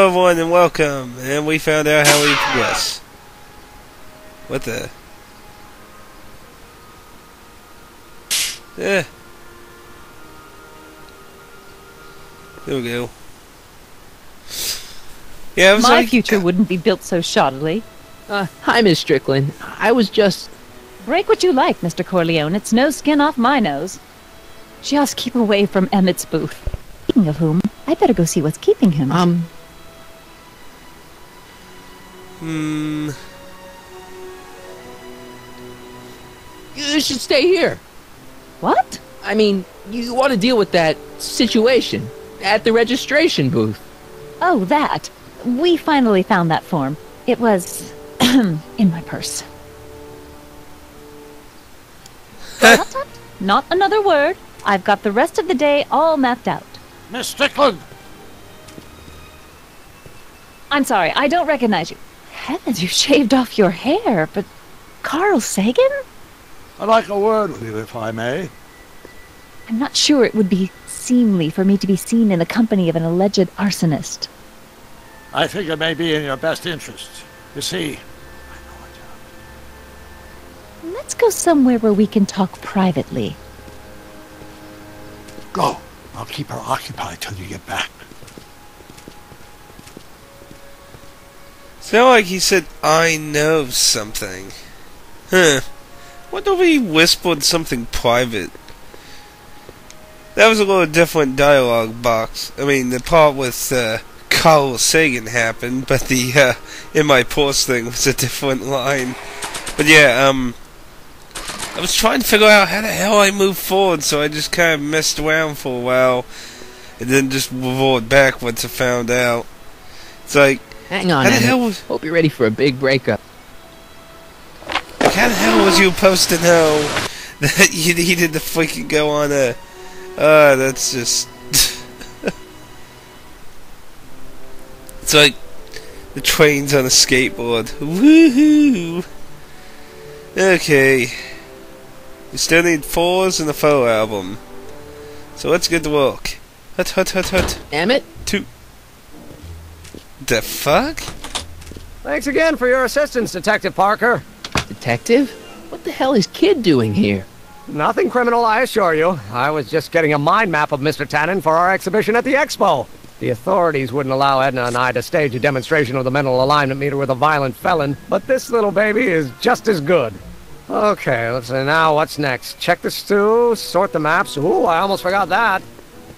Hello everyone and welcome, and we found out how we progress. What the? There we go. Yeah, I was My like, future wouldn't be built so shoddily. Hi, Miss Strickland. I was just... Break what you like, Mr. Corleone. It's no skin off my nose. Just keep away from Emmett's booth. Speaking of whom, I'd better go see what's keeping him. You should stay here. What? I mean, you want to deal with that situation at the registration booth. Oh, that. We finally found that form. It was... in my purse. Tut, tut. Not another word. I've got the rest of the day all mapped out. Miss Strickland! I'm sorry, I don't recognize you. Heavens, you shaved off your hair, but... Carl Sagan? I'd like a word with you, if I may. I'm not sure it would be seemly for me to be seen in the company of an alleged arsonist. I think it may be in your best interest. You see, Let's go somewhere where we can talk privately. go. I'll keep her occupied till you get back. sound like he said, I know something. Huh. Wonder if he whispered something private. That was a little different dialogue box. I mean, the part with Carl Sagan happened, but the in my pause thing was a different line. But yeah, I was trying to figure out how the hell I moved forward, so I just kind of messed around for a while, and then just reverted back once I found out. It's like, Hang on, how the Emmett. hell was... Hope you're ready for a big breakup. Like, how the hell was you supposed to know that you needed to freaking go on a... that's just... It's like the trains on a skateboard. Woohoo! Okay. We still need 4s and a photo album. So let's get to work. Hut hut hut hut. Emmett? 2. The fuck? Thanks again for your assistance, Detective Parker. Detective? What the hell is Kid doing here? Nothing criminal, I assure you. I was just getting a mind map of Mr. Tannen for our exhibition at the Expo. The authorities wouldn't allow Edna and I to stage a demonstration of the mental alignment meter with a violent felon, but this little baby is just as good. Okay, let's see now what's next. Check the stew, sort the maps. Ooh, I almost forgot that.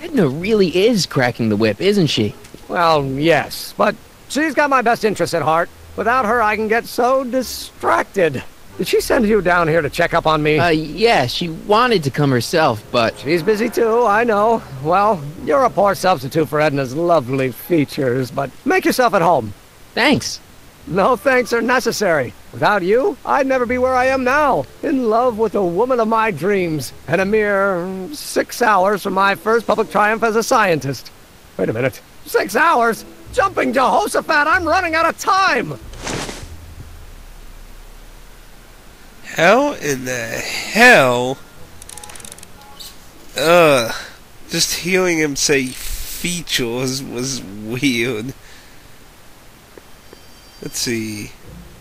Edna really is cracking the whip, isn't she? Well, yes, but she's got my best interests at heart. Without her, I can get so distracted. Did she send you down here to check up on me? Yeah, she wanted to come herself, but... She's busy too, I know. Well, you're a poor substitute for Edna's lovely features, but make yourself at home. Thanks. No thanks are necessary. Without you, I'd never be where I am now, in love with the woman of my dreams, and a mere 6 hours from my first public triumph as a scientist. Wait a minute. 6 hours? Jumping Jehoshaphat, I'm running out of time! How in the hell? Just hearing him say features was weird. Let's see.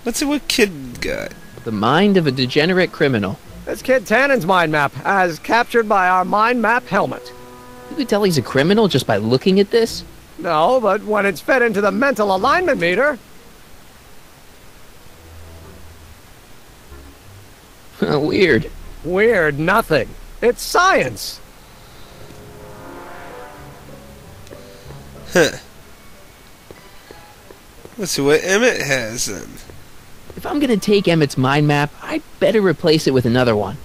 Let's see what Kid got. The mind of a degenerate criminal. It's Kid Tannen's mind map, as captured by our mind map helmet. You could tell he's a criminal just by looking at this? No, but when it's fed into the mental alignment meter... Weird. Weird nothing. It's science. Huh. Let's see what Emmett has then. If I'm gonna take Emmett's mind map, I'd better replace it with another one.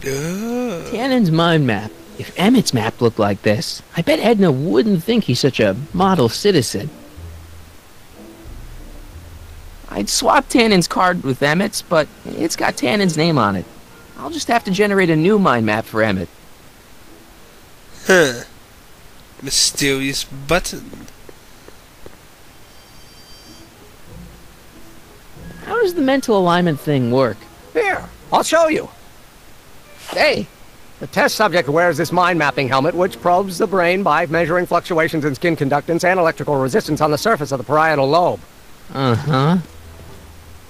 Tannen's mind map. If Emmett's map looked like this, I bet Edna wouldn't think he's such a model citizen. I'd swap Tannen's card with Emmett's, but it's got Tannen's name on it. I'll just have to generate a new mind map for Emmett. Huh. Mysterious button. How does the mental alignment thing work? Here, I'll show you. Hey, The test subject wears this mind-mapping helmet, which probes the brain by measuring fluctuations in skin conductance and electrical resistance on the surface of the parietal lobe. Uh-huh.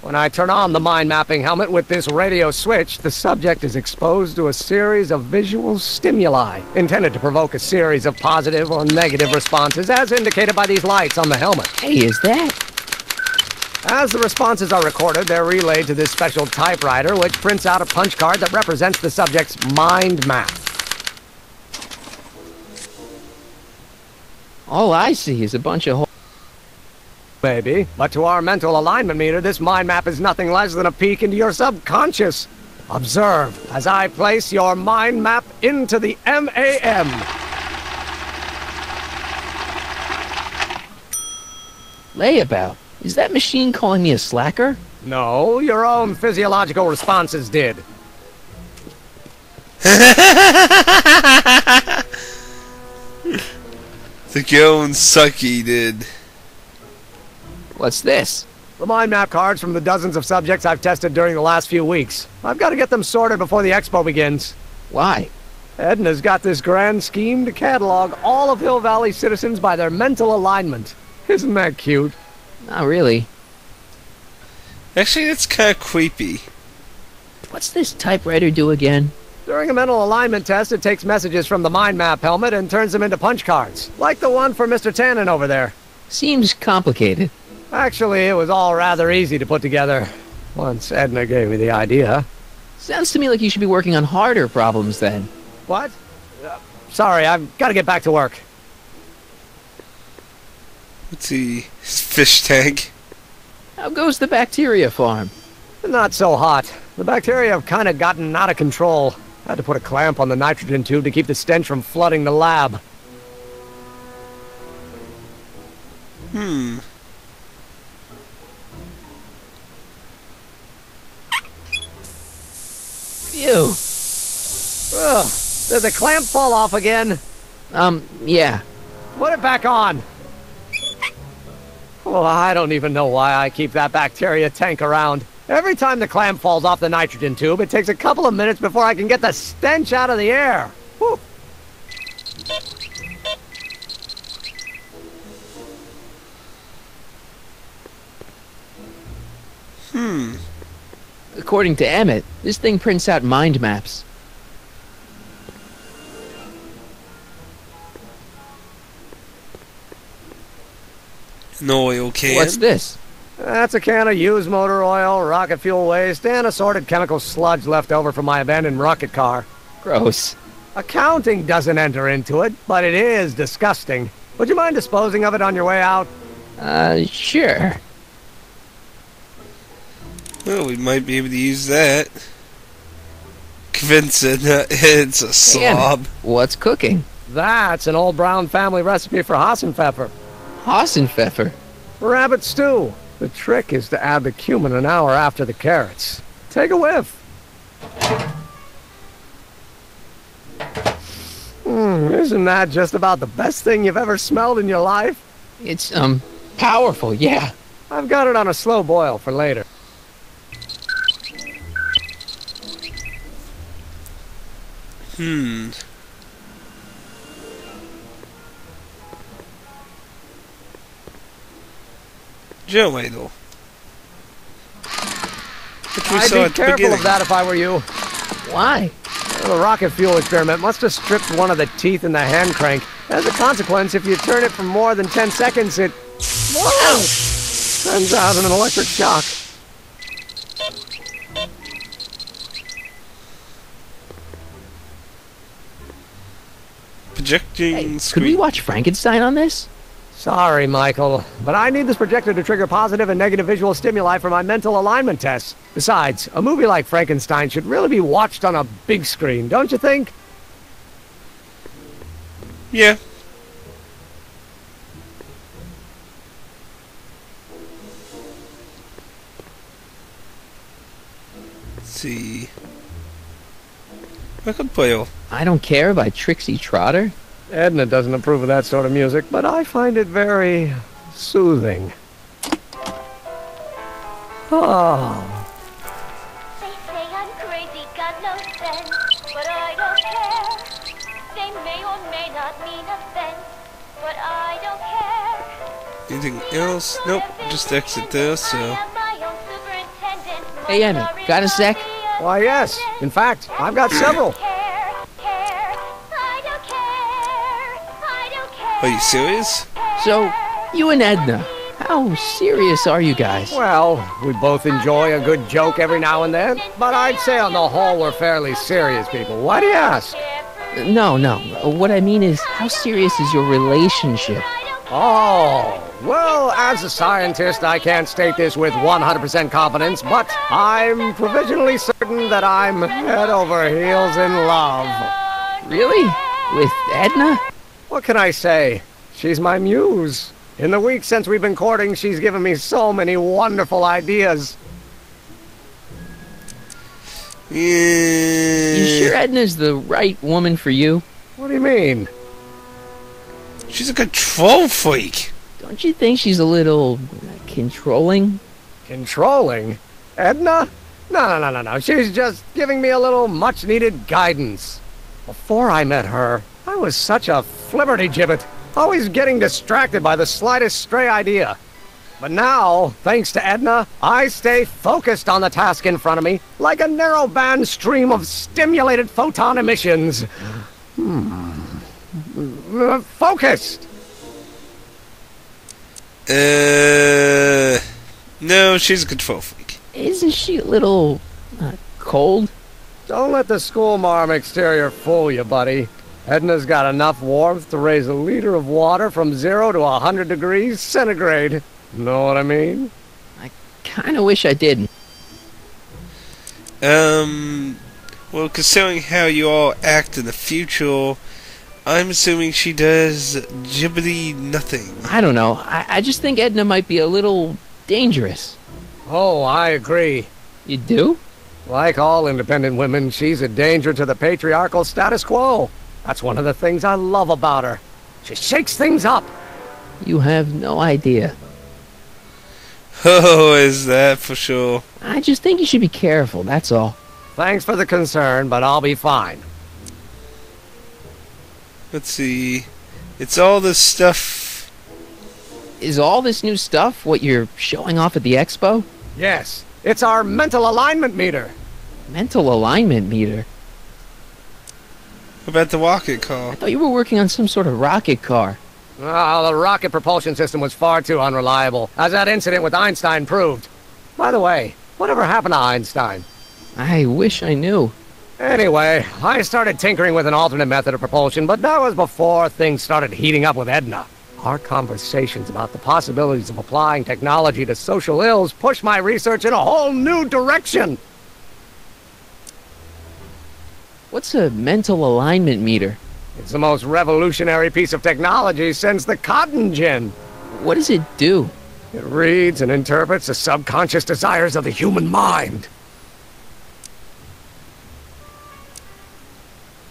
When I turn on the mind-mapping helmet with this radio switch, the subject is exposed to a series of visual stimuli, intended to provoke a series of positive or negative responses, as indicated by these lights on the helmet. Hey, is that? As the responses are recorded, they're relayed to this special typewriter, which prints out a punch card that represents the subject's mind map. All I see is a bunch of Maybe, but to our mental alignment meter, this mind map is nothing less than a peek into your subconscious. Observe as I place your mind map into the MAM. Layabout. Is that machine calling me a slacker? No, your own physiological responses did. The Gone Sucky did. What's this? The mind map cards from the dozens of subjects I've tested during the last few weeks. I've got to get them sorted before the expo begins. Why? Edna's got this grand scheme to catalog all of Hill Valley citizens by their mental alignment. Isn't that cute? Not really. Actually, that's kind of creepy. What's this typewriter do again? During a mental alignment test, it takes messages from the mind map helmet and turns them into punch cards, like the one for Mr. Tannen over there. Seems complicated. Actually, it was all rather easy to put together, once Edna gave me the idea. Sounds to me like you should be working on harder problems then. What? Sorry, I've got to get back to work. Let's see. His fish tank. How goes the bacteria farm? Not so hot. The bacteria have kind of gotten out of control. Had to put a clamp on the nitrogen tube to keep the stench from flooding the lab. Phew. Ugh. Did the clamp fall off again? Yeah. Put it back on. Well, I don't even know why I keep that bacteria tank around. Every time the clamp falls off the nitrogen tube, it takes a couple of minutes before I can get the stench out of the air. Whew. According to Emmett, this thing prints out mind maps. An oil can. What's this? That's a can of used motor oil, rocket fuel waste, and assorted chemical sludge left over from my abandoned rocket car. Gross. Accounting doesn't enter into it, but it is disgusting. Would you mind disposing of it on your way out? Sure. Well, we might be able to use that. Vincent, it's a slob. What's cooking? That's an old Brown family recipe for Hassenpfeffer. Hassenpfeffer. Rabbit stew. The trick is to add the cumin an hour after the carrots. Take a whiff. Isn't that just about the best thing you've ever smelled in your life? It's, powerful, yeah. I've got it on a slow boil for later. Joe Idol. I'd be careful of that if I were you. Why? The rocket fuel experiment must have stripped one of the teeth in the hand crank. As a consequence, if you turn it for more than 10 seconds, it... Whoa! Sends out an electric shock. Projecting Hey, screen. could we watch Frankenstein on this? Sorry, Michael, but I need this projector to trigger positive and negative visual stimuli for my mental alignment tests. Besides, a movie like Frankenstein should really be watched on a big screen, don't you think? Yeah. Let's see. Record player. I Don't Care by Trixie Trotter? Edna doesn't approve of that sort of music, but I find it very soothing. Oh. They say I'm crazy, got no sense, but I don't care. Anything else? Nope. Just exit this. So. Hey, Emmett, got a sec? Why, yes. In fact, I've got several. Are you serious? So, you and Edna, how serious are you guys? Well, we both enjoy a good joke every now and then, but I'd say on the whole we're fairly serious people. Why do you ask? No. What I mean is, how serious is your relationship? Oh, well, as a scientist, I can't state this with 100% confidence, but I'm provisionally certain that I'm head over heels in love. Really? With Edna? What can I say? She's my muse. In the week since we've been courting, she's given me so many wonderful ideas. Yeah. You sure Edna's the right woman for you? What do you mean? She's a control freak. Don't you think she's a little controlling? Controlling? Edna? No. She's just giving me a little much-needed guidance. Before I met her, I was such a flibberty-gibbet, always getting distracted by the slightest stray idea. But now, thanks to Edna, I stay focused on the task in front of me, like a narrow-band stream of stimulated photon emissions. Focused! No, she's a control freak. Isn't she a little cold? Don't let the schoolmarm exterior fool you, buddy. Edna's got enough warmth to raise a liter of water from 0 to 100 degrees centigrade. Know what I mean? I kinda wish I didn't. Well, considering how you all act in the future, I'm assuming she does jibbity nothing. I don't know. I just think Edna might be a little dangerous. Oh, I agree. You do? Like all independent women, she's a danger to the patriarchal status quo. That's one of the things I love about her. She shakes things up. You have no idea. Oh, is that for sure? I just think you should be careful, that's all. Thanks for the concern, but I'll be fine. Let's see. It's all this stuff. Is all this new stuff what you're showing off at the expo? Yes, it's our mental alignment meter. Mental alignment meter? What about the rocket car? I thought you were working on some sort of rocket car. Oh, the rocket propulsion system was far too unreliable, as that incident with Einstein proved. By the way, whatever happened to Einstein? I wish I knew. Anyway, I started tinkering with an alternate method of propulsion, but that was before things started heating up with Edna. Our conversations about the possibilities of applying technology to social ills pushed my research in a whole new direction. What's a mental alignment meter? It's the most revolutionary piece of technology since the cotton gin. What does it do? It reads and interprets the subconscious desires of the human mind.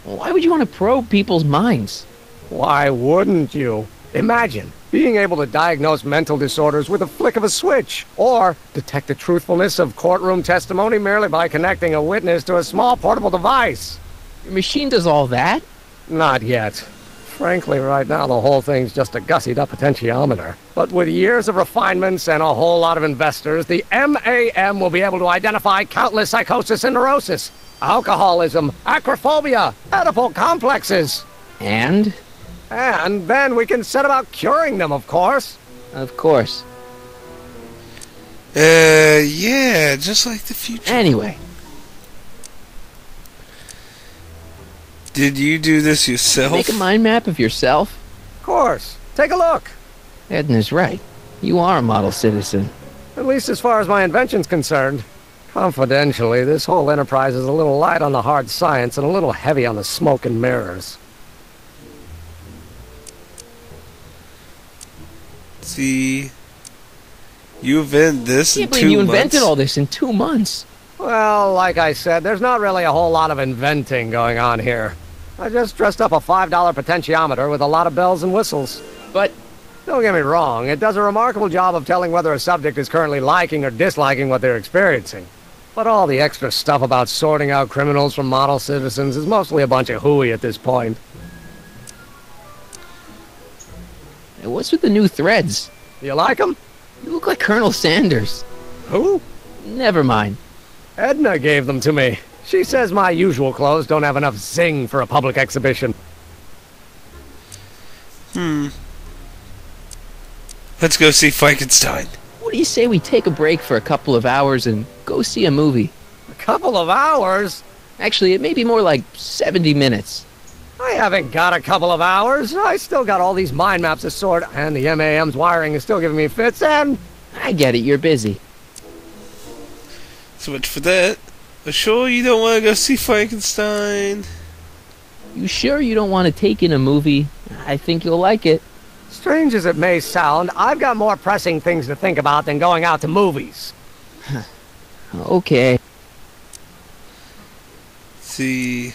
Why would you want to probe people's minds? Why wouldn't you? Imagine being able to diagnose mental disorders with a flick of a switch, or detect the truthfulness of courtroom testimony merely by connecting a witness to a small portable device. Your machine does all that? Not yet. Frankly, right now the whole thing's just a gussied-up potentiometer. But with years of refinements and a whole lot of investors, the MAM will be able to identify countless psychosis and neurosis, alcoholism, acrophobia, Oedipal complexes. And? And then we can set about curing them, of course. Of course. Yeah, just like the future. Anyway. Did you do this yourself? Make a mind map of yourself? Of course. Take a look. Edna's right. You are a model citizen. At least as far as my invention's concerned. Confidentially, this whole enterprise is a little light on the hard science and a little heavy on the smoke and mirrors. See, you invented this I in can't 2 believe you months. invented all this in 2 months. Well, like I said, there's not really a whole lot of inventing going on here. I just dressed up a $5 potentiometer with a lot of bells and whistles. But Don't get me wrong, it does a remarkable job of telling whether a subject is currently liking or disliking what they're experiencing. But all the extra stuff about sorting out criminals from model citizens is mostly a bunch of hooey at this point. what's with the new threads? You like him? You look like Colonel Sanders. Who? Never mind. Edna gave them to me. She says my usual clothes don't have enough zing for a public exhibition. Let's go see Frankenstein. What do you say we take a break for a couple of hours and go see a movie? A couple of hours? Actually, it may be more like 70 minutes. I haven't got a couple of hours. I still got all these mind maps to sort, and the MAM's wiring is still giving me fits, and... I get it, you're busy. So much for that. Sure you don't want to go see Frankenstein? You sure you don't want to take in a movie? I think you'll like it. Strange as it may sound, I've got more pressing things to think about than going out to movies. Okay. See...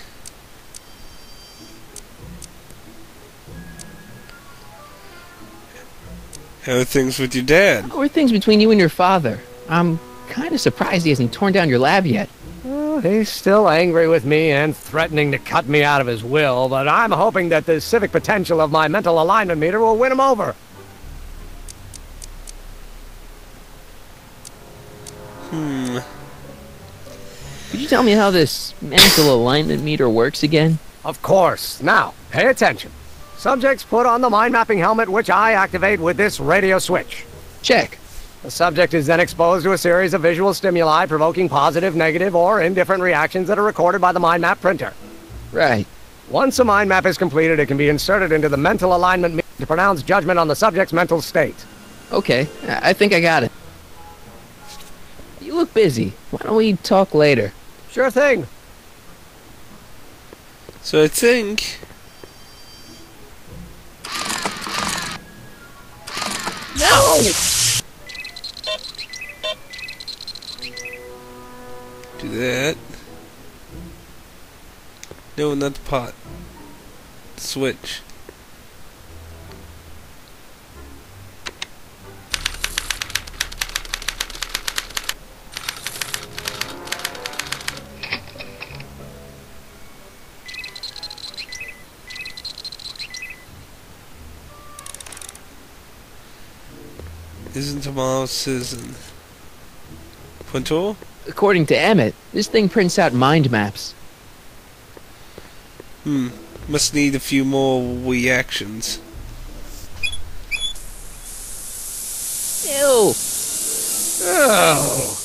How are things with your dad? How are things between you and your father? I'm kind of surprised he hasn't torn down your lab yet. He's still angry with me and threatening to cut me out of his will, but I'm hoping that the civic potential of my mental alignment meter will win him over. Could you tell me how this mental alignment meter works again? Of course. Now, pay attention. Subjects put on the mind mapping helmet, which I activate with this radio switch. Check. The subject is then exposed to a series of visual stimuli provoking positive, negative, or indifferent reactions that are recorded by the mind map printer. Right. Once a mind map is completed, it can be inserted into the mental alignment meter to pronounce judgment on the subject's mental state. Okay, I think I got it. You look busy. Why don't we talk later? Sure thing. So I think... No! Do that. No, not the pot. Switch. Isn't tomorrow season? Punto? According to Emmett, this thing prints out mind maps. Must need a few more reactions. Ew! Oh.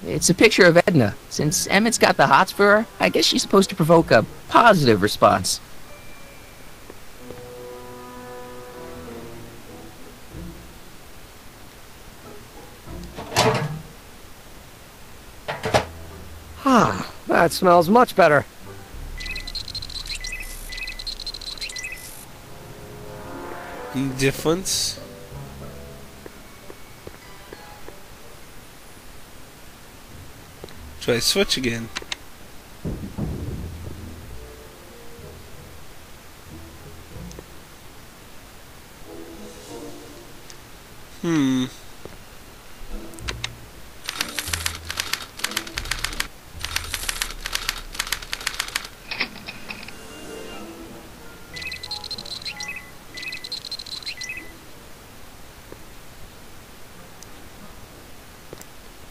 It's a picture of Edna. Since Emmett's got the hots for her, I guess she's supposed to provoke a positive response. Ah, that smells much better. Any difference? Try switch again.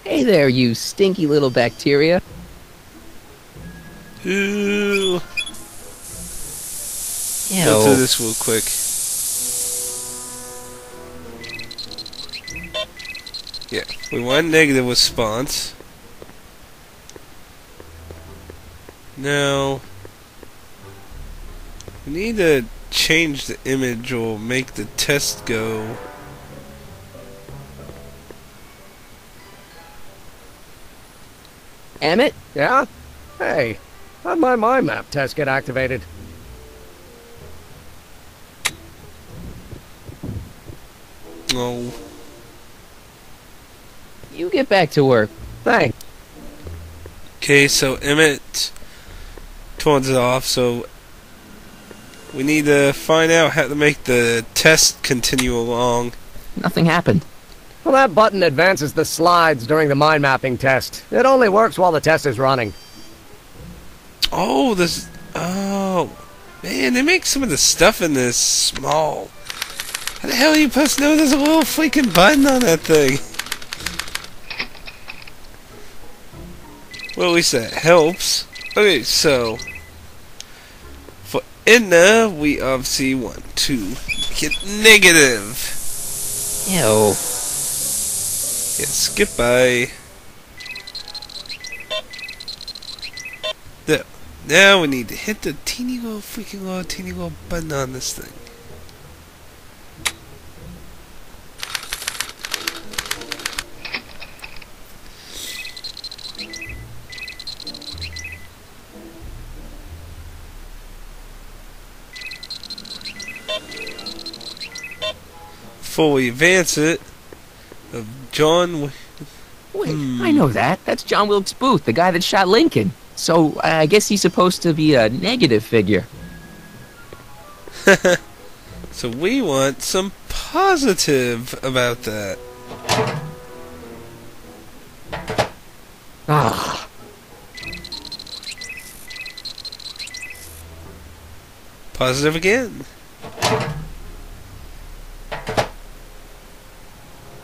Hey there, you stinky little bacteria. Ooh. Ew. Go through this real quick. Yeah, we want negative response. Now, we need to change the image or make the test go. Emmett? Yeah? Hey, how'd my mind map test get activated? Oh. You get back to work. Thanks. Okay, so Emmett turns it off, so we need to find out how to make the test continue along. Nothing happened. Well, that button advances the slides during the mind mapping test. It only works while the test is running. Oh, this... Oh. Man, they make some of the stuff in this small. How the hell are you supposed to know there's a little freaking button on that thing? Well, at least that helps. Okay, so... For Edna, we obviously want to get negative. Ew. Yeah, skip by. There. Now we need to hit the teeny little button on this thing. Before we advance it, of John. Wait, I know that. That's John Wilkes Booth, the guy that shot Lincoln. So, I guess he's supposed to be a negative figure. So we want some positive about that. Ah. Positive again.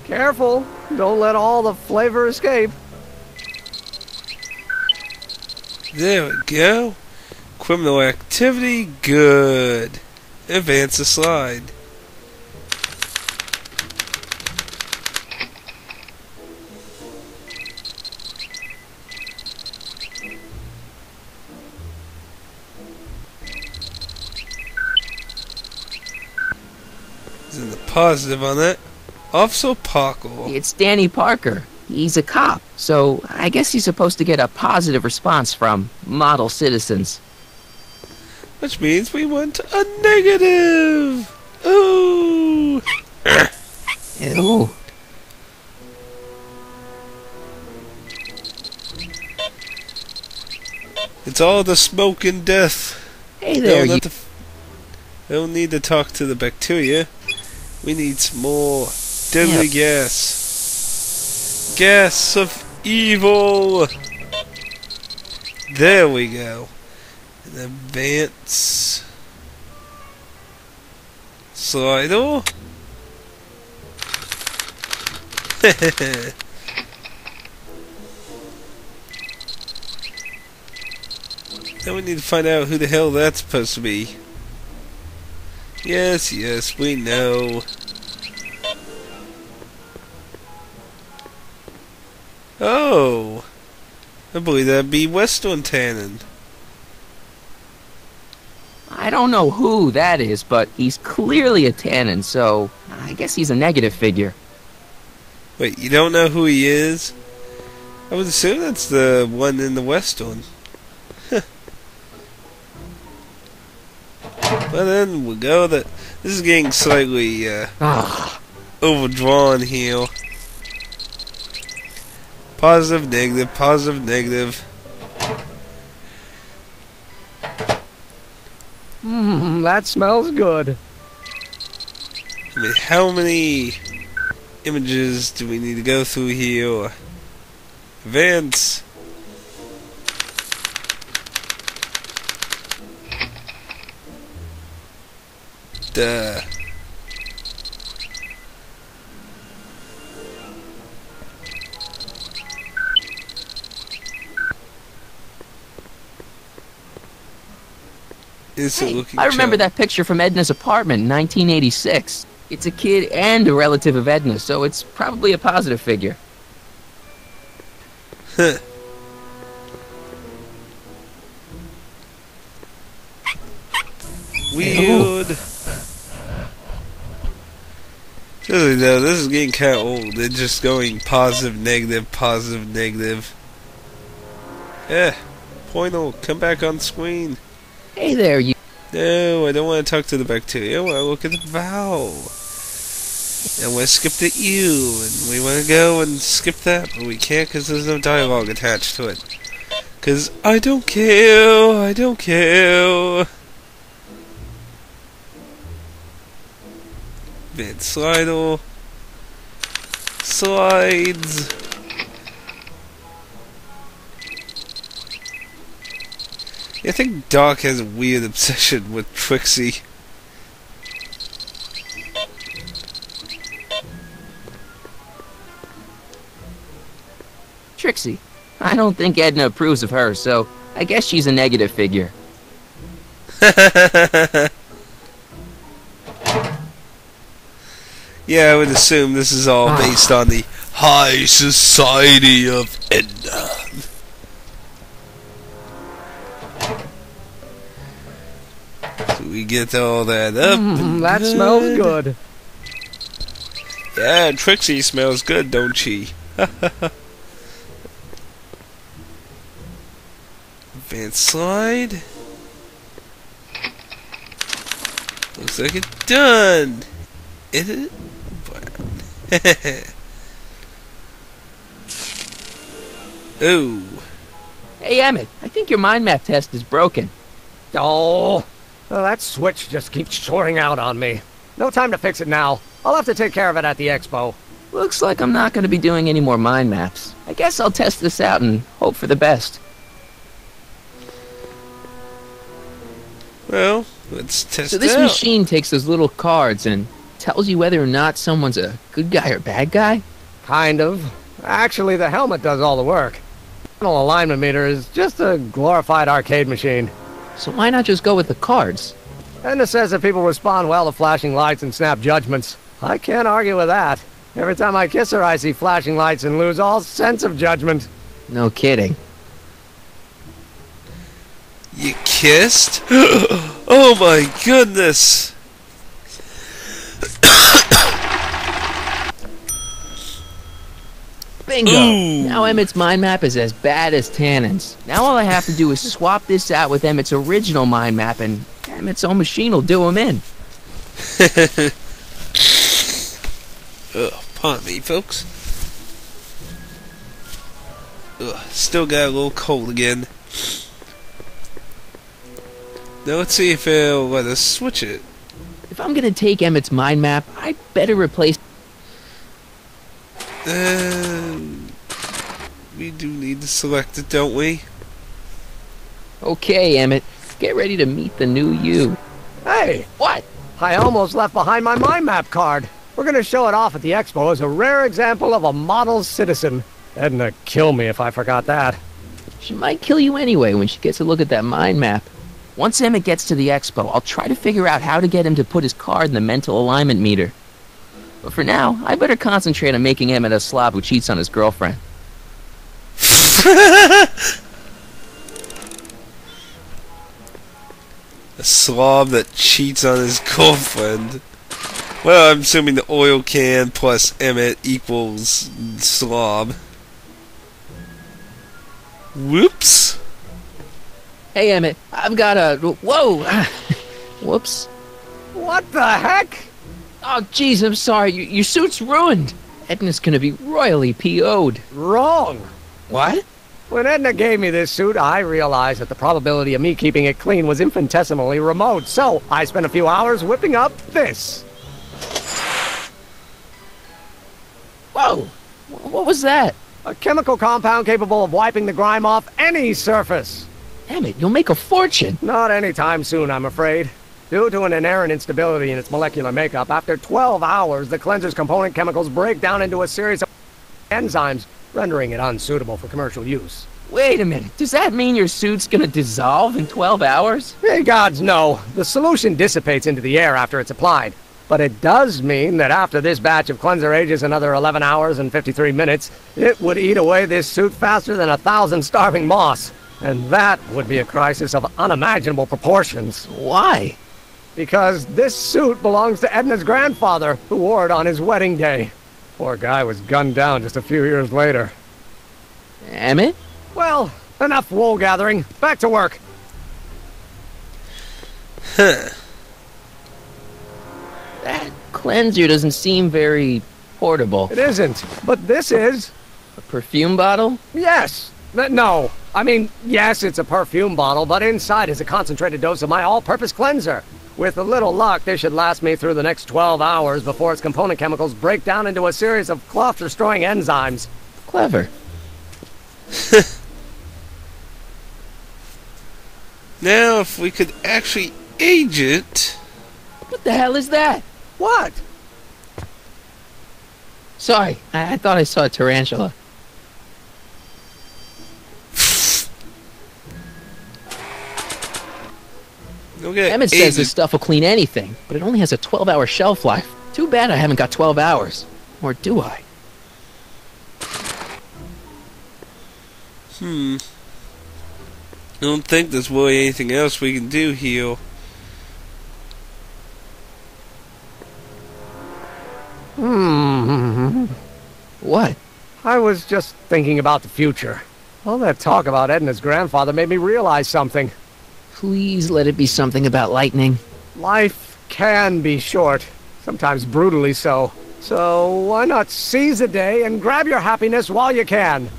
Careful. Don't let all the flavor escape. There we go. Criminal activity, good. Advance the slide. Isn't the positive on that? Officer Parker. It's Danny Parker. He's a cop, so I guess he's supposed to get a positive response from model citizens. Which means we want a negative. Ooh. Ew. It's all the smoke and death. Hey there, No, you... not the don't need to talk to the bacteria. We need some more deadly gas. Gas of evil. There we go. And advance. Slider. Then we need to find out who the hell that's supposed to be. Yes, yes, we know. Oh, I believe that'd be Western Tannen. I don't know who that is, but he's clearly a Tannen, so I guess he's a negative figure. Wait, you don't know who he is? I would assume that's the one in the Western. Well then, we'll go that. This is getting slightly overdrawn here. Positive, negative, positive, negative. That smells good. I mean, how many images do we need to go through here? Advance. Duh. Hey, I remember that picture from Edna's apartment in 1986. It's a kid and a relative of Edna, so it's probably a positive figure. Huh. Weird. Seriously though, this is getting kind of old. They're just going positive, negative. Yeah. Pointer, come back on screen. Hey there, you... No, I don't want to talk to the bacteria. I want to look at the vowel. I want to skip the U, and we want to go and skip that, but we can't because there's no dialogue attached to it. Because I don't care. Bit slider. Slides. I think Doc has a weird obsession with Trixie. Trixie. I don't think Edna approves of her, so I guess she's a negative figure. Yeah, I would assume this is all based on the high society of Edna. So we get all that up. That smells good. Yeah, Trixie smells good, don't she? Advanced slide. Looks like it's done. Is it? Ooh. Hey, Emmett, I think your mind map test is broken. Oh, well, that switch just keeps shorting out on me. No time to fix it now. I'll have to take care of it at the expo. Looks like I'm not going to be doing any more mind maps. I guess I'll test this out and hope for the best. Well, let's test So this it out. machine takes those little cards and tells you whether or not someone's a good guy or bad guy? Kind of. Actually, the helmet does all the work. The alignment meter is just a glorified arcade machine. So why not just go with the cards? Edna says that people respond well to flashing lights and snap judgments. I can't argue with that. Every time I kiss her, I see flashing lights and lose all sense of judgment. No kidding. You kissed? Oh my goodness! Bingo! Ooh. Now Emmett's mind map is as bad as Tannen's. Now all I have to do is swap this out with Emmett's original mind map and Emmett's own machine will do him in. Pardon me, folks. Still got a little cold again. Now let's see if it'll let us switch it. If I'm gonna take Emmett's mind map, I'd better replace... We do need to select it, don't we? Okay, Emmett. Get ready to meet the new you. Hey, What? I almost left behind my mind map card. We're gonna show it off at the expo as a rare example of a model citizen. Edna kill me if I forgot that. She might kill you anyway when she gets a look at that mind map. Once Emmett gets to the expo, I'll try to figure out how to get him to put his card in the mental alignment meter. But for now, I better concentrate on making Emmett a slob who cheats on his girlfriend. A slob that cheats on his girlfriend. Well, I'm assuming the oil can plus Emmett equals slob. Whoops. Hey, Emmett, I've got a... Whoa! Whoops. What the heck? Oh, jeez, I'm sorry. Your suit's ruined. Edna's gonna be royally PO'd. Wrong. What? When Edna gave me this suit, I realized that the probability of me keeping it clean was infinitesimally remote, so I spent a few hours whipping up this. Whoa! What was that? A chemical compound capable of wiping the grime off any surface. Emmett, you'll make a fortune. Not anytime soon, I'm afraid. Due to an inherent instability in its molecular makeup, after 12 hours, the cleanser's component chemicals break down into a series of enzymes, rendering it unsuitable for commercial use. Wait a minute. Does that mean your suit's gonna dissolve in 12 hours? Hey, gods, no. The solution dissipates into the air after it's applied. But it does mean that after this batch of cleanser ages another 11 hours and 53 minutes, it would eat away this suit faster than 1,000 starving moths. And that would be a crisis of unimaginable proportions. Why? Because this suit belongs to Edna's grandfather, who wore it on his wedding day. Poor guy was gunned down just a few years later. Emmett? Well, enough wool gathering. Back to work. Huh. That cleanser doesn't seem very portable. It isn't, but this is. A perfume bottle? Yes. No. I mean, yes, it's a perfume bottle, but inside is a concentrated dose of my all-purpose cleanser. With a little luck, this should last me through the next 12 hours before its component chemicals break down into a series of cloth-destroying enzymes. Clever. Now, if we could actually age it... What the hell is that? What? Sorry, I thought I saw a tarantula. Okay, Emmett says this stuff will clean anything, but it only has a 12-hour shelf life. Too bad I haven't got 12 hours. Or do I? I don't think there's really anything else we can do here. What? I was just thinking about the future. All that talk about Edna's grandfather made me realize something. Please let it be something about lightning. Life can be short, sometimes brutally so. So why not seize the day and grab your happiness while you can?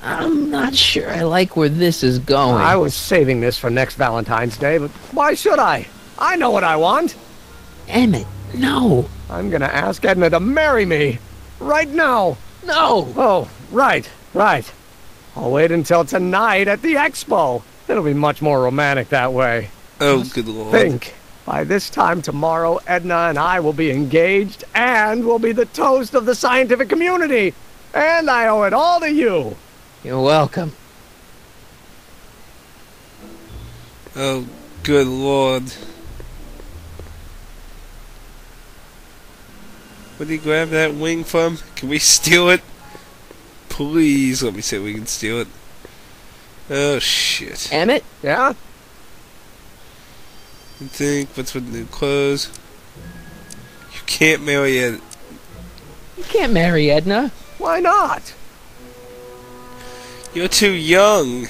I'm not sure I like where this is going. I was saving this for next Valentine's Day, but why should I? I know what I want. Emmett, no. I'm gonna ask Edna to marry me. Right now. No! Oh, right. I'll wait until tonight at the expo. It'll be much more romantic that way. Oh, good lord. Think. By this time tomorrow, Edna and I will be engaged and will be the toast of the scientific community. And I owe it all to you. You're welcome. Oh, good lord. Where did he grab that wing from? Can we steal it? Please let me say we can steal it. Oh, shit. Emmett? Yeah? I think, what's with new clothes? You can't marry it. You can't marry Edna. Why not? You're too young.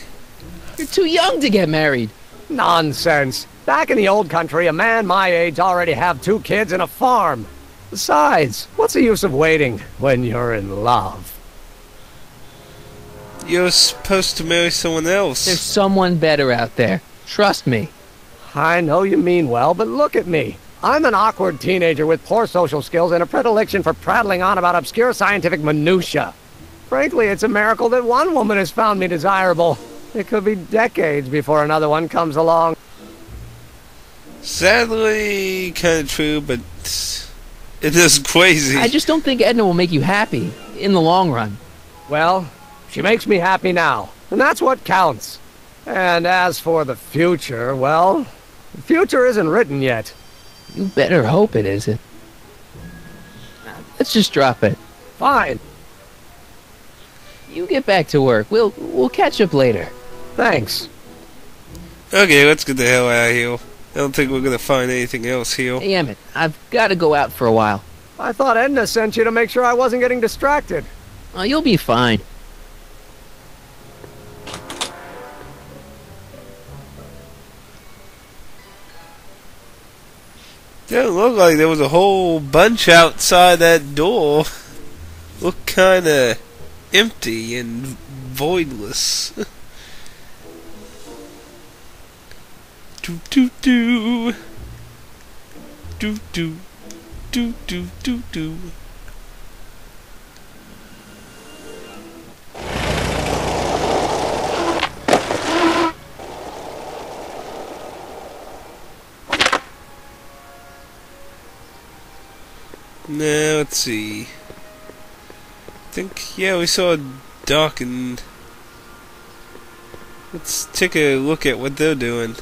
You're too young to get married. Nonsense. Back in the old country, a man my age already have 2 kids and a farm. Besides, what's the use of waiting when you're in love? You're supposed to marry someone else. There's someone better out there. Trust me. I know you mean well, but look at me. I'm an awkward teenager with poor social skills and a predilection for prattling on about obscure scientific minutiae. Frankly, it's a miracle that one woman has found me desirable. It could be decades before another one comes along. Sadly, kind of true, but it is crazy. I just don't think Edna will make you happy in the long run. Well, she makes me happy now, and that's what counts. And as for the future, well, the future isn't written yet. You better hope it isn't. Let's just drop it. Fine. You get back to work. We'll catch up later. Thanks. Okay, let's get the hell out of here. I don't think we're gonna find anything else here. Hey, Emmett, I've got to go out for a while. I thought Edna sent you to make sure I wasn't getting distracted. Oh, you'll be fine. Didn't look like there was a whole bunch outside that door. Looked kinda empty and voidless. Do do do. Do do. Do do do do. Now, let's see. I think, yeah, we saw a dock and... Let's take a look at what they're doing.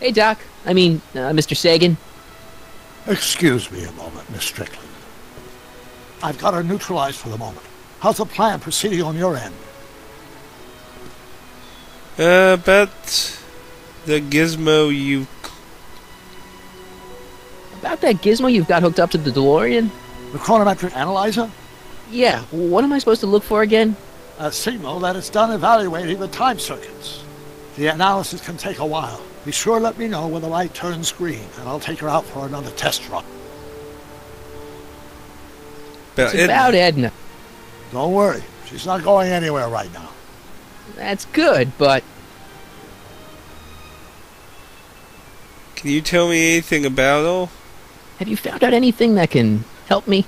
Hey, Doc. I mean, Mr. Sagan. Excuse me a moment, Miss Strickland. I've got her neutralized for the moment. How's the plan proceeding on your end? About the gizmo you... About that gizmo you've got hooked up to the DeLorean? The chronometric analyzer? Yeah, what am I supposed to look for again? A signal that it's done evaluating the time circuits. The analysis can take a while. Be sure to let me know when the light turns green, and I'll take her out for another test run. It's about Edna. Don't worry, she's not going anywhere right now. That's good, but... Can you tell me anything about her? Have you found out anything that can help me?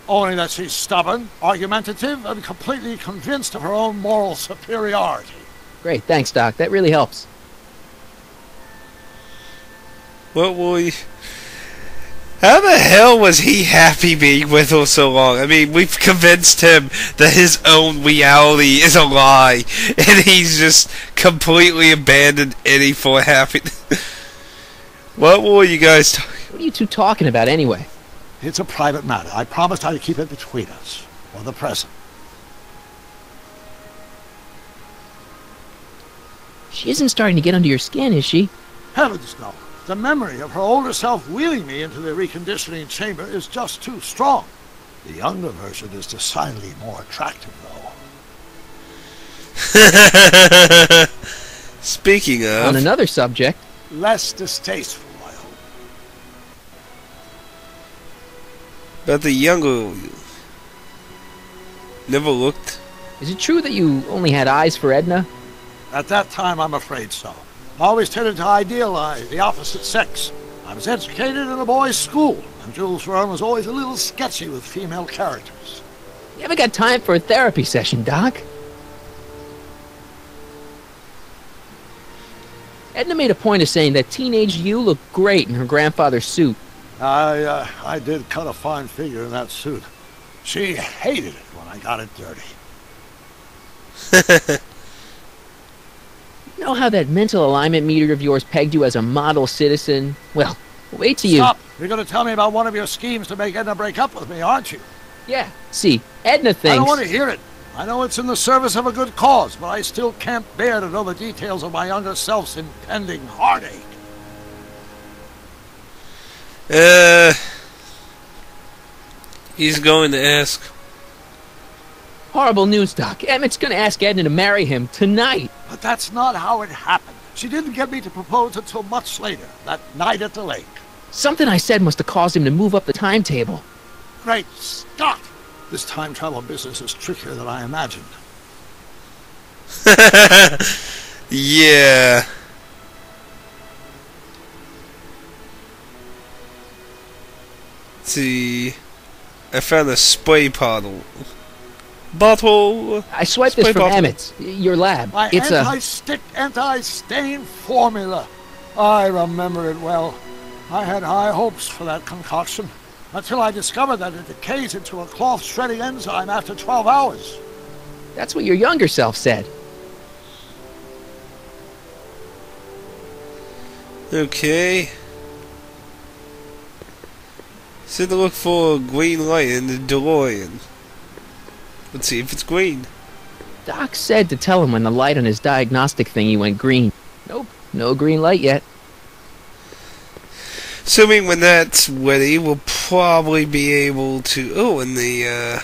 Only that she's stubborn, argumentative, and completely convinced of her own moral superiority. Great, thanks, Doc. That really helps. What will he... How the hell was he happy being with us so long? I mean, we've convinced him that his own reality is a lie, and he's just completely abandoned any for happiness. What were you guys talking? What are you two talking about anyway? It's a private matter. I promised I'd keep it between us, for the present. She isn't starting to get under your skin, is she? Heavens no. The memory of her older self wheeling me into the reconditioning chamber is just too strong. The younger version is decidedly more attractive, though. Speaking of... On another subject... Less distasteful, I hope. About the younger... Never looked... Is it true that you only had eyes for Edna? At that time, I'm afraid so. I always tended to idealize the opposite sex. I was educated in a boys' school, and Jules Verne was always a little sketchy with female characters. You ever got time for a therapy session, Doc? Edna made a point of saying that teenage you looked great in her grandfather's suit. I did cut a fine figure in that suit. She hated it when I got it dirty. You know how that mental alignment meter of yours pegged you as a model citizen? Well, wait till you... Stop! You're going to tell me about one of your schemes to make Edna break up with me, aren't you? Yeah, see, Edna thinks... I don't want to hear it. I know it's in the service of a good cause, but I still can't bear to know the details of my younger self's impending heartache. He's going to ask... Horrible news, Doc. Emmett's gonna ask Edna to marry him tonight. But that's not how it happened. She didn't get me to propose until much later, that night at the lake. Something I said must have caused him to move up the timetable. Great Scott! This time travel business is trickier than I imagined. Yeah. Let's see... I found a spray bottle. I swiped this from Emmett's, your lab. My It's anti-stick, anti-stain formula. I remember it well. I had high hopes for that concoction, until I discovered that it decays into a cloth-shredding enzyme after 12 hours. That's what your younger self said. Okay. Said to look for a green light in the DeLorean. Let's see if it's green. Doc said to tell him when the light on his diagnostic thingy went green. Nope, no green light yet. Assuming when that's ready, we'll probably be able to... Oh, and the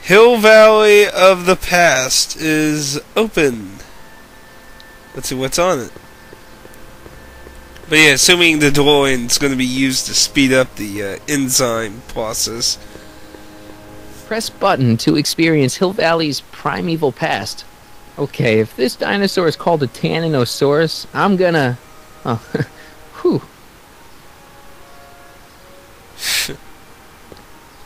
Hill Valley of the Past is open. Let's see what's on it. But yeah, assuming the DeLorean's going to be used to speed up the enzyme process. Press button to experience Hill Valley's primeval past. Okay, if this dinosaur is called a Tanninosaurus, I'm gonna... Oh, whew.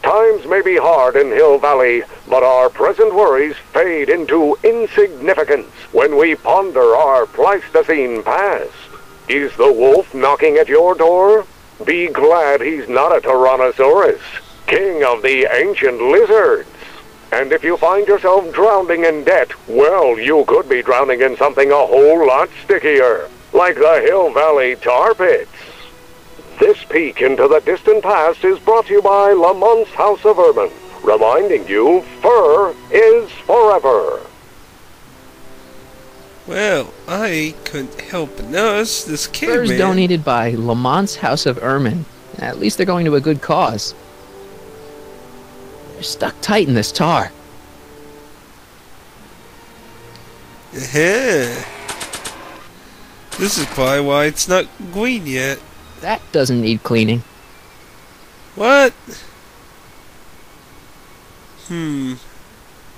Times may be hard in Hill Valley, but our present worries fade into insignificance when we ponder our Pleistocene past. Is the wolf knocking at your door? Be glad he's not a Tyrannosaurus, king of the ancient lizards. And if you find yourself drowning in debt, well, you could be drowning in something a whole lot stickier, like the Hill Valley tar pits. This peek into the distant past is brought to you by Lamont's House of Ermine, reminding you fur is forever. Well, I couldn't help but notice this Furs caveman... donated by Lamont's House of Ermine. At least they're going to a good cause. They're stuck tight in this tar. This is probably why it's not green yet. That doesn't need cleaning. What?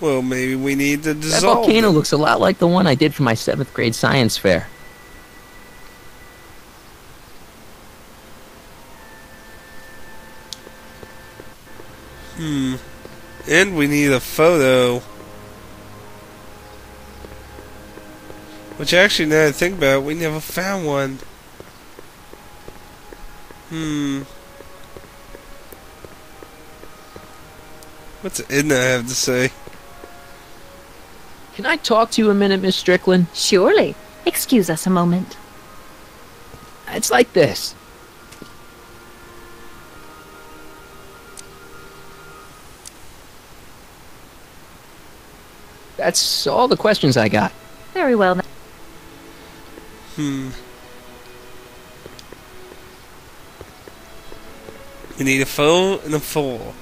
Well, maybe we need to That dissolve volcano it. looks a lot like the one I did for my 7th grade science fair. And we need a photo. Which actually, now that I think about it, we never found one. What's Edna have to say? Can I talk to you a minute, Miss Strickland? Surely. Excuse us a moment. It's like this. That's all the questions I got. Very well then. We need a foe and a four.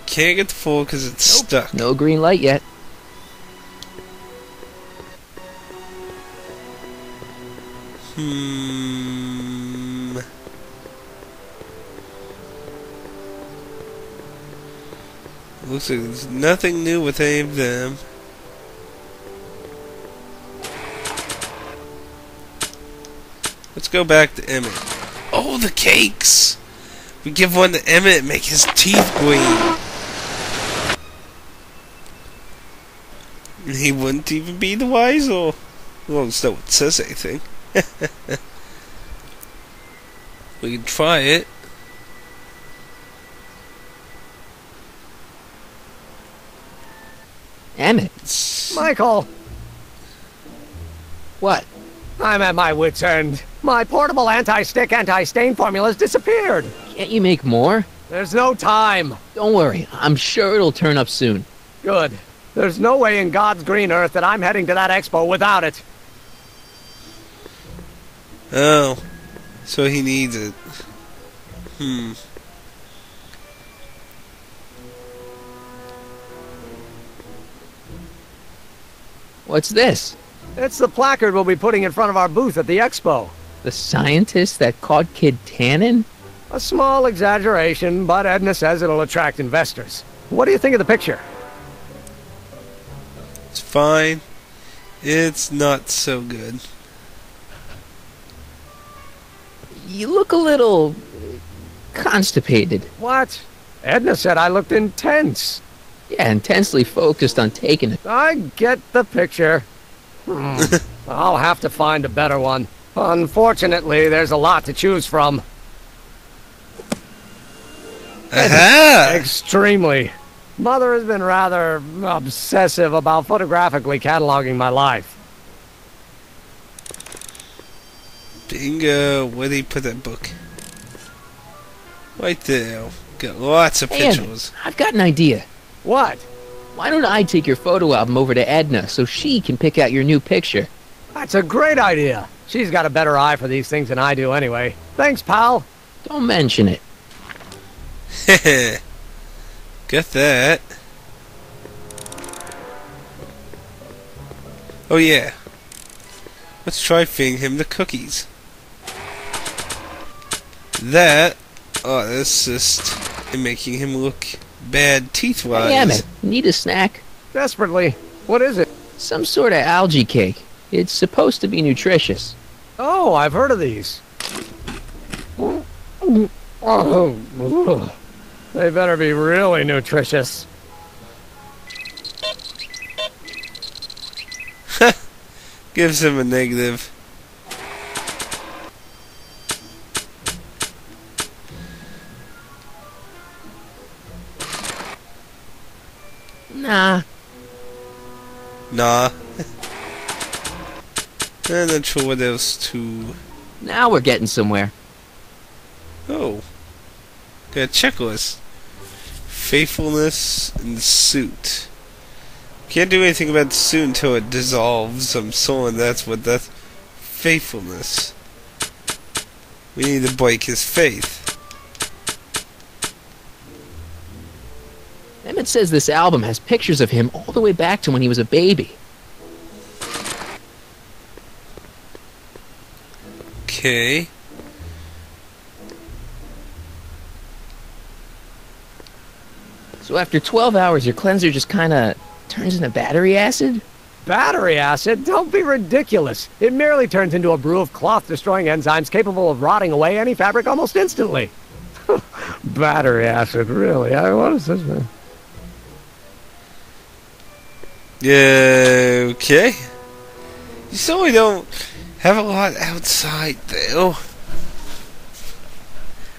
Can't get the four because it's stuck. No green light yet. Looks like there's nothing new with any of them. Let's go back to Emmett. Oh, the cakes! We give one to Emmett and make his teeth bleed. And he wouldn't even be the wiser. Well, it's not what it says anything. We can try it. Emmett. Michael! What? I'm at my wit's end. My portable anti-stick, anti-stain formula's disappeared. Can't you make more? There's no time. Don't worry. I'm sure it'll turn up soon. Good. There's no way in God's green earth that I'm heading to that expo without it. Oh. So he needs it. What's this? It's the placard we'll be putting in front of our booth at the expo. The scientist that caught Kid Tannen? A small exaggeration, but Edna says it'll attract investors. What do you think of the picture? It's fine. It's not so good. You look a little constipated. What? Edna said I looked intense. Yeah, intensely focused on taking it. I get the picture. I'll have to find a better one. Unfortunately, there's a lot to choose from. Aha! Extremely. Mother has been rather obsessive about photographically cataloging my life. Bingo. Where did he put that book? Right there. Got lots of Hey, Emmett, pictures. I've got an idea. What? Why don't I take your photo album over to Edna so she can pick out your new picture? That's a great idea. She's got a better eye for these things than I do anyway. Thanks, pal. Don't mention it. Got that. Oh yeah. Let's try feeding him the cookies. That assist in making him look bad teeth-wise. Hey, Emmett, need a snack? Desperately. What is it? Some sort of algae cake. It's supposed to be nutritious. Oh, I've heard of these. Oh, they better be really nutritious. Gives him a negative. Nah. Nah. I'm not sure what else to... Now we're getting somewhere. Oh. Got a checklist. Faithfulness and suit. Can't do anything about the suit until it dissolves. I'm assuming that's what that's... Faithfulness. We need to break his faith. Emmett says this album has pictures of him all the way back to when he was a baby. Okay. So after 12 hours, your cleanser just kinda turns into battery acid? Battery acid? Don't be ridiculous. It merely turns into a brew of cloth-destroying enzymes capable of rotting away any fabric almost instantly. Battery acid, really? What is this, man? Yeah, okay. You certainly don't have a lot outside, though.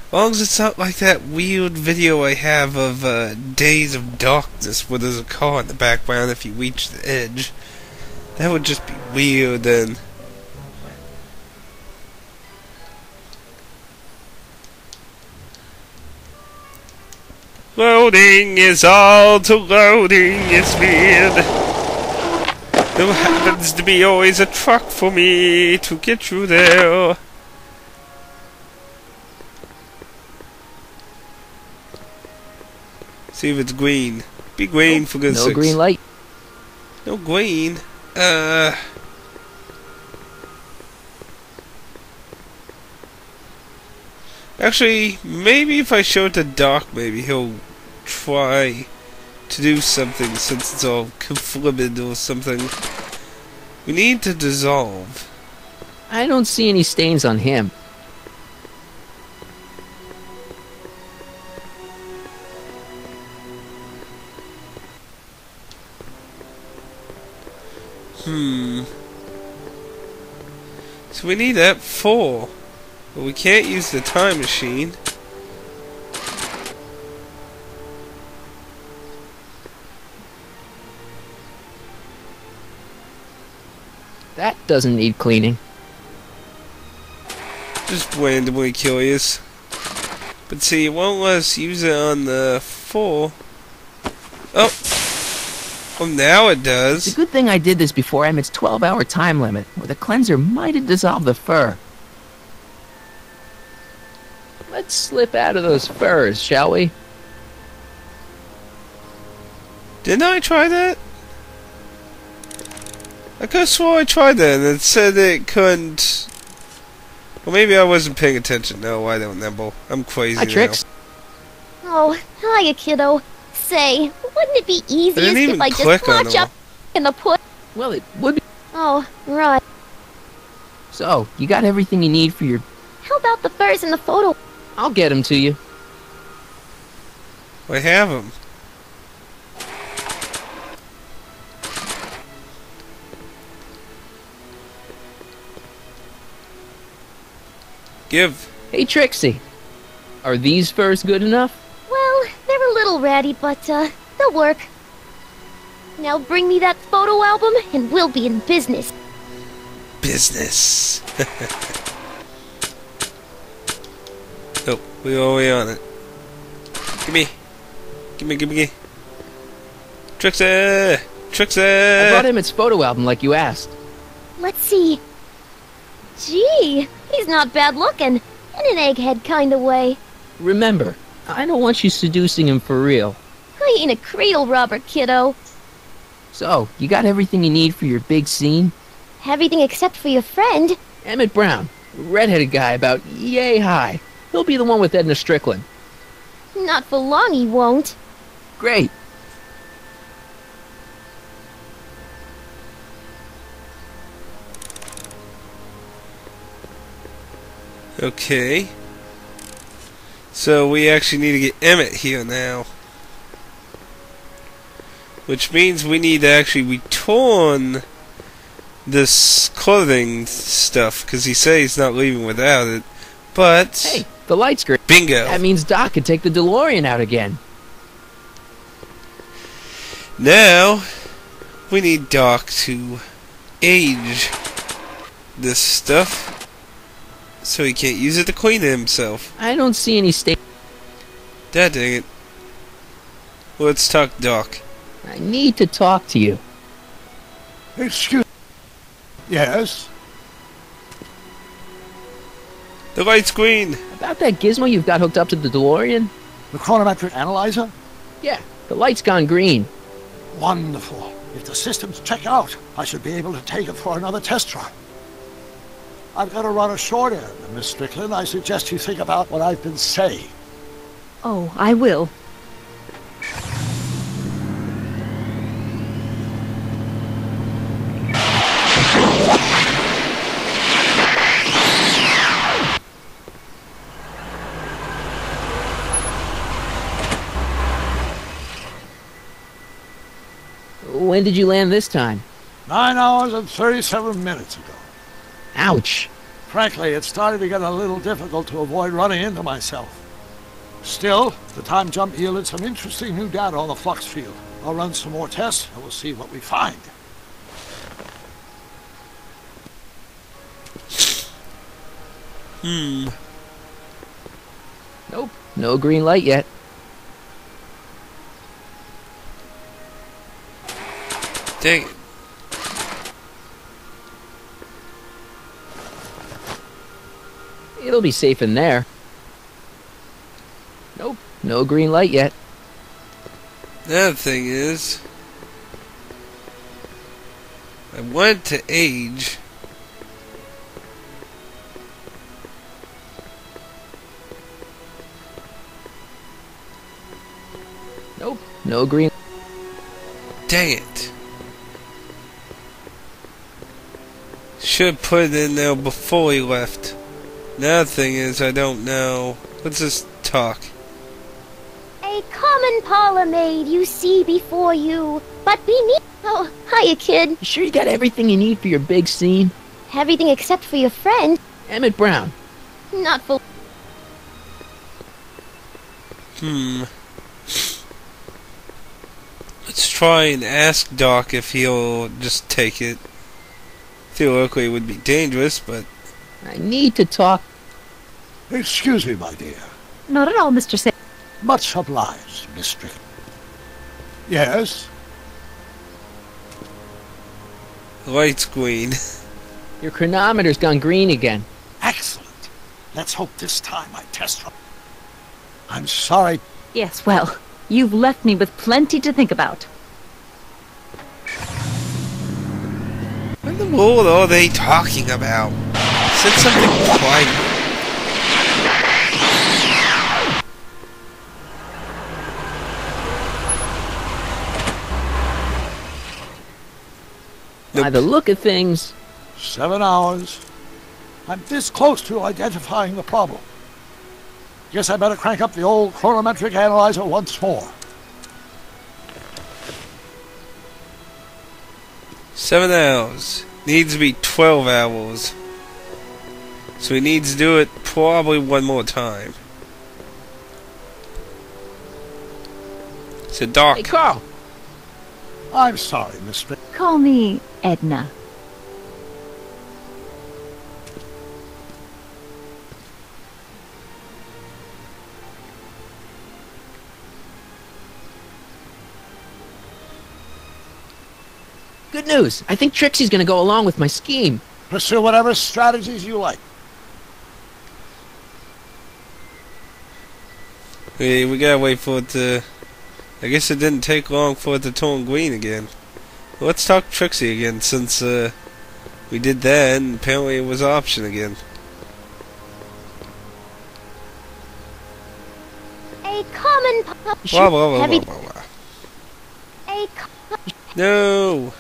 As long as it's not like that weird video I have of Days of Darkness where there's a car in the background if you reach the edge. That would just be weird then. Loading is all to loading is weird. There happens to be always a truck for me to get you there. See if it's green. Be green for good No sakes. green light. No green. Actually, maybe if I show it to Doc, maybe he'll try to do something since it's all conflibbed or something. We need to dissolve. I don't see any stains on him. So we need that 4. But we can't use the time machine. That doesn't need cleaning. Just randomly curious. But see, it won't let us use it on the 4. Oh! Well, now it does. It's a good thing I did this before Emmett's 12-hour time limit, or the cleanser might have dissolved the fur. Let's slip out of those furs, shall we? Didn't I try that? I could have swore I tried that and it said it couldn't. Well, maybe I wasn't paying attention. No, I don't, Nimble. I'm crazy Hi, now. Trix. Oh, hiya, kiddo. Say, wouldn't it be easiest even if I just click on watch them up in the put? Well, it would be. Oh, right. So, you got everything you need for your... How about the furs in the photo? I'll get them to you. I have them. Give. Hey, Trixie. Are these furs good enough? Well, they're a little ratty, but, they'll work. Now bring me that photo album, and we'll be in business. Business. Oh, we're already on it. Gimme. Gimme. Trixie! Trixie! I brought him its photo album like you asked. Let's see. Gee, he's not bad looking. In an egghead kind of way. Remember, I don't want you seducing him for real. I ain't a cradle robber, kiddo. So, you got everything you need for your big scene? Everything except for your friend. Emmett Brown, redheaded guy about yay high. He'll be the one with Edna Strickland. Not for long, he won't. Great. Okay. So we actually need to get Emmett here now. Which means we need to actually return this clothing stuff, because he says he's not leaving without it. But... Hey, the light's great. Bingo! That means Doc could take the DeLorean out again. Now, we need Doc to age this stuff so he can't use it to clean himself. I don't see any state. Dad dang it. Let's talk Doc. I need to talk to you. Excuse... Yes? The light's green! About that gizmo you've got hooked up to the DeLorean? The chronometric analyzer? Yeah, the light's gone green. Wonderful. If the systems check out, I should be able to take it for another test run. I've got to run a short end, Miss Strickland. I suggest you think about what I've been saying. Oh, I will. When did you land this time? 9 hours and 37 minutes ago. Ouch. Frankly, it's starting to get a little difficult to avoid running into myself. Still, the time jump yielded some interesting new data on the flux field. I'll run some more tests, and we'll see what we find. Nope, no green light yet. Dang it. It'll be safe in there. Nope, no green light yet. Another thing is, I went to age. Nope, no green. Dang it. Should have put it in there before he left. Another thing is, I don't know. Let's just talk. A common parlor maid you see before you, but beneath... Oh, hiya, kid. You sure you got everything you need for your big scene? Everything except for your friend. Emmett Brown. Not for... Let's try and ask Doc if he'll just take it. Theoretically, it would be dangerous, but... I need to talk. Excuse me, my dear. Not at all, Mr. Sagan. Much obliged, Miss Strickland. Yes? Light's green. Your chronometer's gone green again. Excellent. Let's hope this time my test run... I'm sorry. Yes, well, you've left me with plenty to think about. What in the world are they talking about? Said something private. By the look of things, 7 hours. I'm this close to identifying the problem. Guess I better crank up the old chronometric analyzer once more. 7 hours. Needs to be 12 hours. So he needs to do it probably one more time. So Doc. hey Carl, I'm sorry, Miss Strickland. Call me Edna. good news. I think Trixie's gonna go along with my scheme. Pursue whatever strategies you like. Hey, we gotta wait for it to... I guess it didn't take long for it to turn green again. Let's talk Trixie again, since we did that and apparently it was an option again. A common... Blah, blah, blah, Heavy... blah, blah, blah. A... No!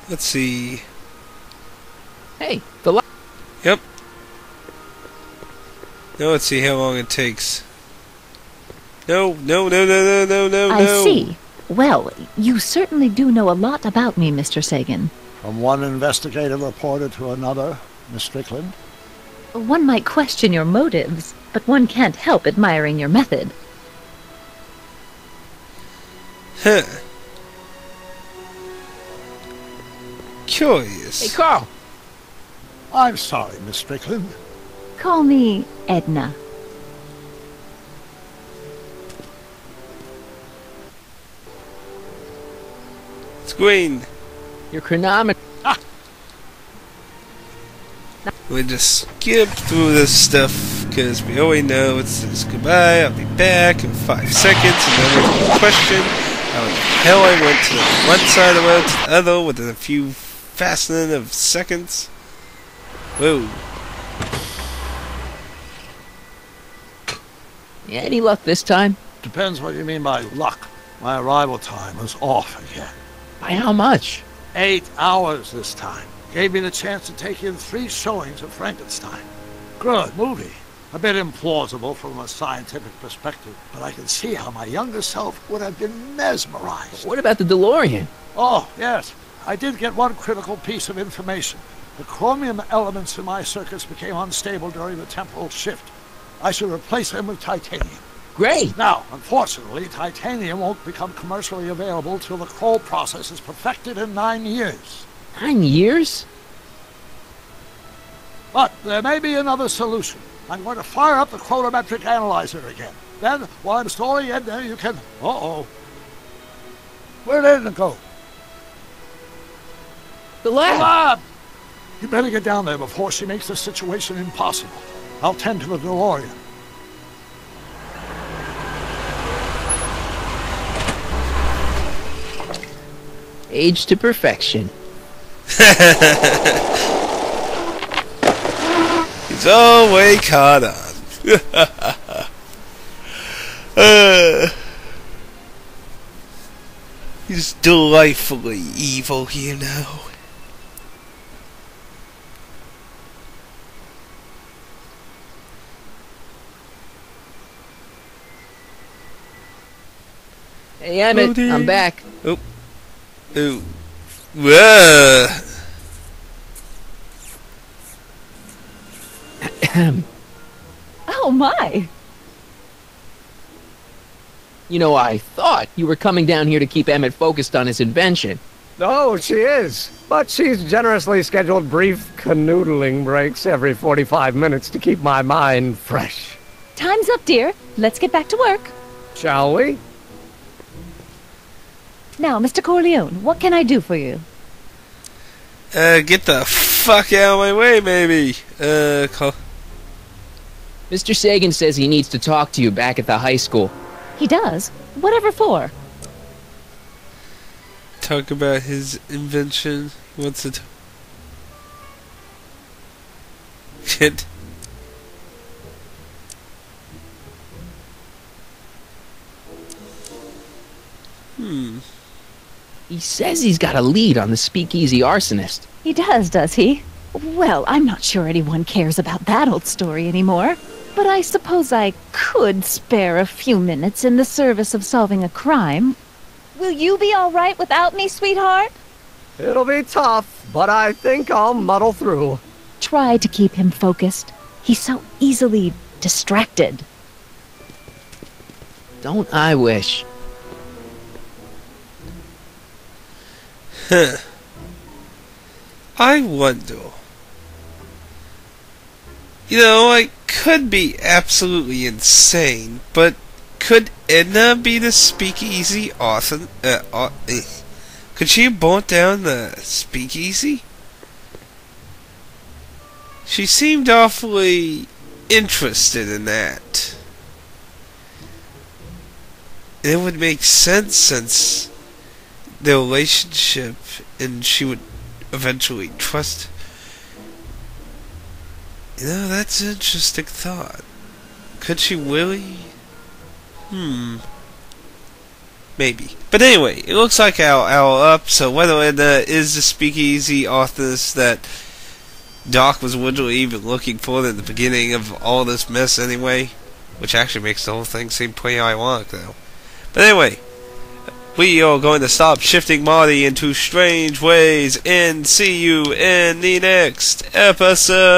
Let's see. Hey, the light. Yep. Now let's see how long it takes. No, no, no, no, no, no, no, I no. see. Well, you certainly do know a lot about me, Mr. Sagan. From one investigative reporter to another, Miss Strickland. One might question your motives, but one can't help admiring your method. Huh. Curious. Hey Carl, I'm sorry, Miss Strickland. Call me Edna. It's green. your chronometer. We just skip through this stuff because we already know it says goodbye. I'll be back in 5 seconds, and then there's a question how the hell I went to the one side of the road to the other within a few fastening of seconds. Whoa. Yeah, any luck this time? Depends what you mean by luck. My arrival time was off again. By how much? 8 hours this time. Gave me the chance to take in 3 showings of Frankenstein. Good movie. A bit implausible from a scientific perspective, but I can see how my younger self would have been mesmerized. What about the DeLorean? Oh, yes. I did get one critical piece of information. The chromium elements in my circuits became unstable during the temporal shift. I should replace them with titanium. Great! Now, unfortunately, titanium won't become commercially available till the Kroll process is perfected in 9 years. 9 years? But there may be another solution. I'm going to fire up the chronometric analyzer again. Then, while I'm installing it, you can... Uh-oh. Where did it go? The lab! Lab! You better get down there before she makes the situation impossible. I'll tend to the DeLorean. Age to perfection. He's all way caught on. He's delightfully evil, you know. Hey, Emmett, Rudy. I'm back. Oh. Ooh. Whoa. Oh my! You know, I thought you were coming down here to keep Emmett focused on his invention. Oh, she is. But she's generously scheduled brief canoodling breaks every 45 minutes to keep my mind fresh. Time's up, dear. Let's get back to work. Shall we? Now, Mr. Corleone, what can I do for you? Get the fuck out of my way, maybe. Call. Mr. Sagan says he needs to talk to you back at the high school. He does? Whatever for? Talk about his invention. He wants to Shit. He says he's got a lead on the speakeasy arsonist. He does he? Well, I'm not sure anyone cares about that old story anymore. But I suppose I could spare a few minutes in the service of solving a crime. Will you be all right without me, sweetheart? It'll be tough, but I think I'll muddle through. Try to keep him focused. He's so easily distracted. Don't I wish? Huh. I wonder. You know, I could be absolutely insane, but could Edna be the speakeasy author? Could she have burnt down the speakeasy? She seemed awfully interested in that. It would make sense since their relationship, and she would eventually trust. You know, that's an interesting thought. Could she really? Maybe. But anyway, it looks like our up, so whether Edna is the speakeasy authoress that Doc was literally even looking for in the beginning of all this mess anyway, which actually makes the whole thing seem pretty ironic though. But anyway, we are going to stop shifting Marty into strange ways and see you in the next episode.